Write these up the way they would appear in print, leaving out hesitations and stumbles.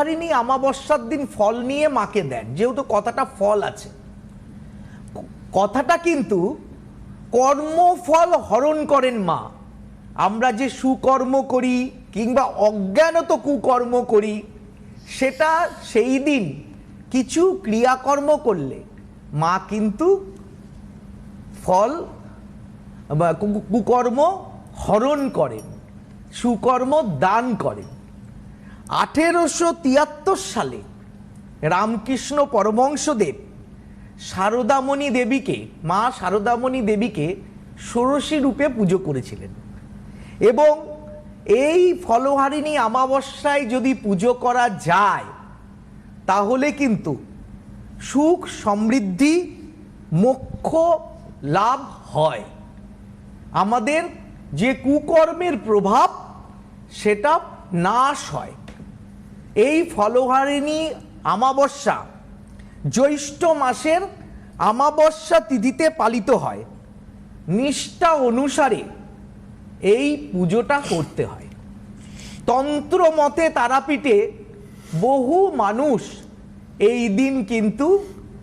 ফলহারিণী অমাবস্যার দিন ফল নিয়ে মাকে দেন, যেহেতু কথাটা ফল আছে, কথাটা কিন্তু কর্মফল হরণ করেন মা। আমরা যে সুকর্ম করি কিংবা অজ্ঞানত কুকর্ম করি, সেটা সেই দিন কিছু ক্রিয়াকর্ম করলে মা কিন্তু ফল বা কুকর্ম হরণ করেন, সুকর্ম দান করেন। 1873 সালে রামকৃষ্ণ পরমহংসদেব শারদামণি দেবীকে, মা শারদামণি দেবীকে ষোড়শী রূপে পুজো করেছিলেন। এবং এই ফলহারিণী অমাবস্যায় যদি পুজো করা যায় তাহলে কিন্তু সুখ সমৃদ্ধি মোক্ষ লাভ হয়। আমাদের যে কুকর্মের প্রভাব সেটা নাশ হয়। এই ফলহারিণী অমাবস্যা জ্যৈষ্ঠ মাসের অমাবস্যা তিথিতে পালিত হয়। নিষ্ঠা অনুসারে এই পুজোটা করতে হয়। তন্ত্র মতে তারাপীঠে বহু মানুষ এই দিন কিন্তু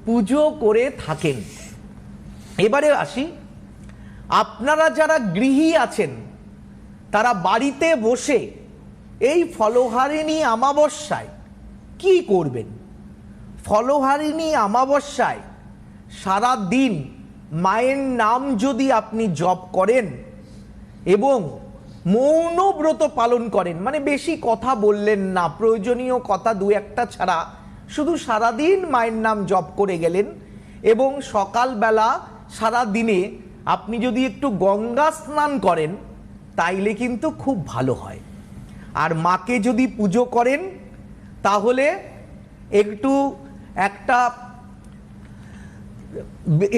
পুজো করে থাকেন। এবারে আসি, আপনারা যারা গৃহী আছেন তারা বাড়িতে বসে এই ফলহারিণী অমাবস্যায় কি করবেন? ফলহারিণী অমাবস্যায় সারা দিন মায়ের নাম যদি আপনি জপ করেন এবং মৌন ব্রত পালন করেন, মানে বেশি কথা বললেন না, প্রয়োজনীয় কথা দু একটা ছাড়া শুধু সারাদিন মায়ের নাম জপ করে গেলেন, এবং সকালবেলা সারা দিনে আপনি যদি একটু গঙ্গা স্নান করেন তাইলে কিন্তু খুব ভালো হয়। আর মাকে যদি পুজো করেন তাহলে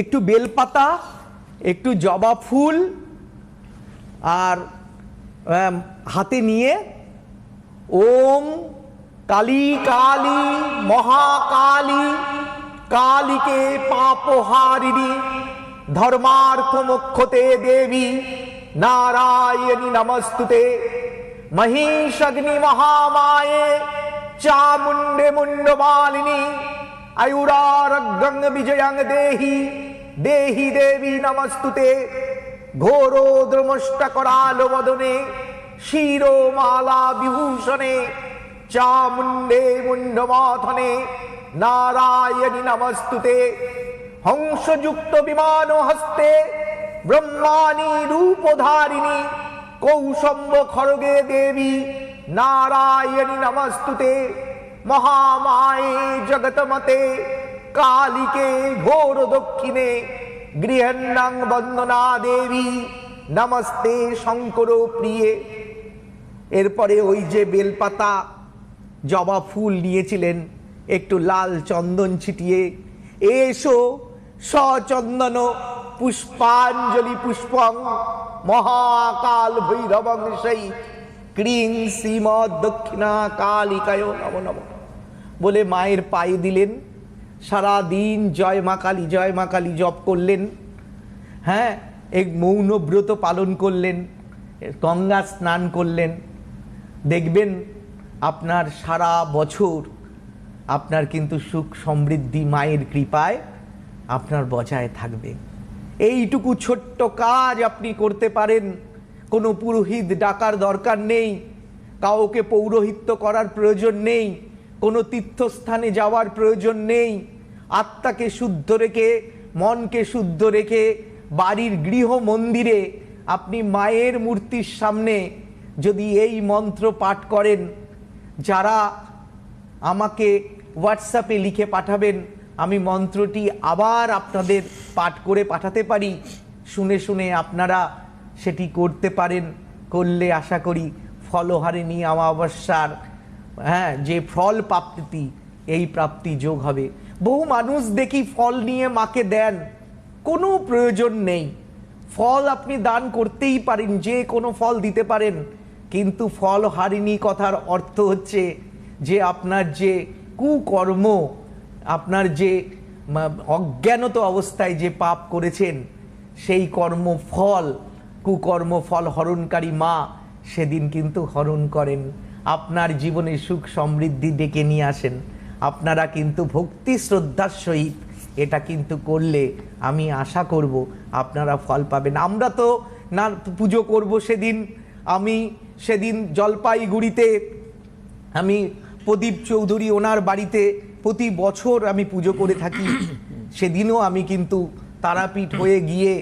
একটু বেলপাতা, একটু জবা ফুল আর হাতে নিয়ে ওম কালী কালী মহাকালী কালীকে পাপহারিণী ধর্মার্থ মোক্ষতে দেবী নারায়ণী নমস্তুতে মহিষাগ্নি মহামায়ে চামুণ্ডে মুণ্ডমালিনী আয়ুরারোগ্যং বিজয়ং দেহি দেহি দেবী নমস্তুতে ঘোরোদ্রমষ্টকরাল বদনে শিরোমালা বিভূষণে চামুণ্ডে মুণ্ডমাথনে নারায়ণী নমস্তুতে হংসযুক্ত বিমান হস্তে ব্রহ্মাণী রূপধারিণী কৌশম্ব খড়গে দেবী নারায়ণী নমস্তুতে মহামায়ে জগতমতে কালীকে ঘোর দক্ষিণে গৃহন্নাং বন্দনা দেবী নমস্তে শঙ্কর প্রিয়ে। এরপরে ওই যে বেলপাতা জবা ফুল নিয়েছিলেন, একটু লাল চন্দন ছিটিয়ে এসো সচন্দন পুষ্পাঞ্জলি পুষ্পং মহাকাল ভৈরবং সেই ক্রিং শ্রীমদ দক্ষিণা কালিকায় নমো নমঃ বলে মায়ের পায়ে দিলেন। সারা দিন জয় মা কালী জয় মা কালী জপ করলেন। হ্যাঁ, এক মৌন ব্রত পালন করলেন, গঙ্গা স্নান করলেন। দেখবেন আপনার সারা বছর আপনার কিন্তু সুখ সমৃদ্ধি মায়ের কৃপায় আপনার বজায় থাকবে। এইটুকু ছোট্ট কাজ আপনি করতে পারেন। কোনো পুরোহিত ডাকার দরকার নেই, কাউকে পৌরোহিত্য করার প্রয়োজন নেই, কোনো তীর্থস্থানে যাওয়ার প্রয়োজন নেই। আত্মাকে শুদ্ধ রেখে, মনকে শুদ্ধ রেখে বাড়ির গৃহ মন্দিরে আপনি মায়ের মূর্তির সামনে যদি এই মন্ত্র পাঠ করেন, যারা আমাকে হোয়াটসঅ্যাপে লিখে পাঠাবেন, আমি মন্ত্রটি আবার আপনাদের পাঠ করে পাঠাতে পারি, শুনে শুনে আপনারা সেটি করতে পারেন। করলে আশা করি ফলহারিণী অমাবস্যার যে ফল প্রাপ্তি, এই প্রাপ্তি যোগ হবে। বহু মানুষ দেখি ফল নিয়ে মাকে দেন, কোনো প্রয়োজন নেই। ফল আপনি দান করতেই পারেন, যে কোনো ফল দিতে পারেন, কিন্তু ফলহারিণী কথার অর্থ হচ্ছে যে আপনার যে কুকর্ম, আপনার যে অজ্ঞানত অবস্থায় যে পাপ করেছেন, সেই কর্মফল, কুকর্ম ফল হরণকারী মা সেদিন কিন্তু হরণ করেন। আপনার জীবনে সুখ সমৃদ্ধি ডেকে নিয়ে আসেন। আপনারা কিন্তু ভক্তি শ্রদ্ধার সহিত এটা কিন্তু করলে আমি আশা করব আপনারা ফল পাবেন। আমরা তো না পুজো করব সেদিন, আমি সেদিন জলপাইগুড়িতে আমি প্রদীপ চৌধুরী ওনার বাড়িতে প্রতি বছর আমি পুজো করে থাকি। সেদিনও আমি কিন্তু তারাপীঠ হয়ে গিয়ে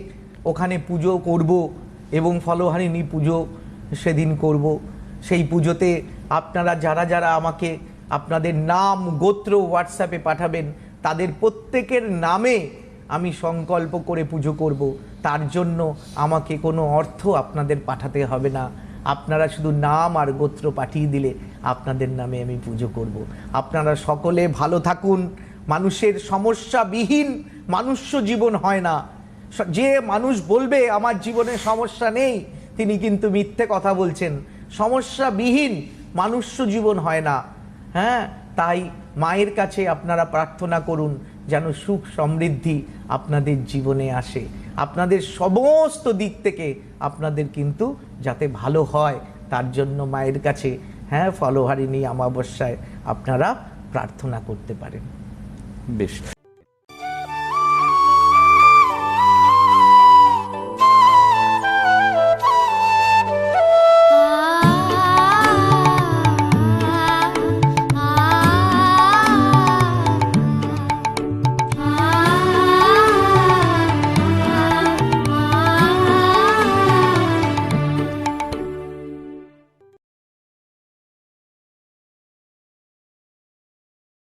ওখানে পুজো করব এবং ফলহারিণী পুজো সেদিন করব। সেই পুজোতে আপনারা যারা যারা আমাকে আপনাদের নাম গোত্র হোয়াটসঅ্যাপে পাঠাবেন, তাদের প্রত্যেকের নামে আমি সংকল্প করে পুজো করব। তার জন্য আমাকে কোনো অর্থ আপনাদের পাঠাতে হবে না, আপনারা শুধু নাম আর গোত্র পাঠিয়ে দিলে আপনাদের নামে আমি পুজো করব। আপনারা সকলে ভালো থাকুন। মানুষের সমস্যাবিহীন মানুষ্য জীবন হয় না। যে মানুষ বলবে আমার জীবনে সমস্যা নেই, তিনি কিন্তু মিথ্যে কথা বলছেন। সমস্যাবিহীন মানুষ্য জীবন হয় না। হ্যাঁ, তাই মায়ের কাছে আপনারা প্রার্থনা করুন যেন সুখ সমৃদ্ধি আপনাদের জীবনে আসে, আপনাদের সমস্ত দিক থেকে আপনাদের কিন্তু যাতে ভালো হয় তার জন্য মায়ের কাছে ফলহারিণী অমাবস্যায় আপনারা প্রার্থনা করতে পারেন। বেশ।